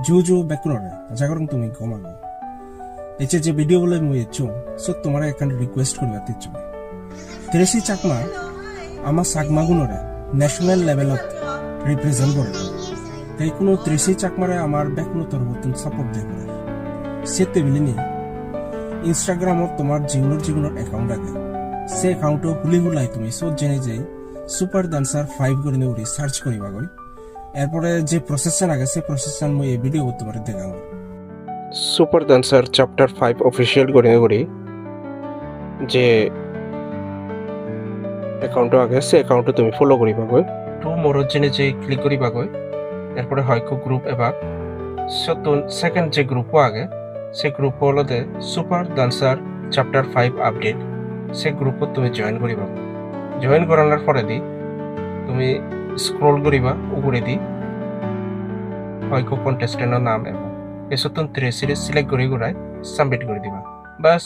জো বেকররে জাগরং তুমি গমাগো এচে যে ভিডিও বলে মুই এচো সো তোমার একান রিকোয়েস্ট করবা তেচো তেরেসি চাকমা আমা সাগমাগুনরে ন্যাশনাল লেভেলত রিপ্রেজেন্ট করে তাই কোনো তেরেসি চাকমারে আমার বেকনো তরবতন সাপোর্ট দেয় করে সেতে বিলিনি ইনস্টাগ্রামত তোমার জীবনের অ্যাকাউন্ট আছে সে একাউন্টও হুলি হুলাই তুমি সব জেনে যাই সুপার ডান্সার 5 করে নিয়ে সার্চ করিবা গই এরপরে যে প্রসেসন আগে সে প্রসেসন মই এই ভিডিও তোমার দেখাবো সুপার ডান্সার চ্যাপ্টার 5 অফিশিয়াল করে যে অ্যাকাউন্ট আগে সে অ্যাকাউন্ট তুমি ফলো করিবা গই টু মোর জেনে যে ক্লিক করিবা গই এরপরে হয়কো গ্রুপ এবা সতন সেকেন্ড যে গ্রুপ আগে সে গ্রুপ হলতে সুপার ডান্সার চ্যাপ্টার 5 আপডেট সে গ্রুপত তুমি জয়েন করিবা জয়েন করানোর পরে দি তুমি স্ক্রল করিবা উপরে দি হয়কো কন্টেস্টেন্টর নাম এবং এসতন 3 সিরিজ সিলেক্ট করে সাবমিট করে দিবা বাস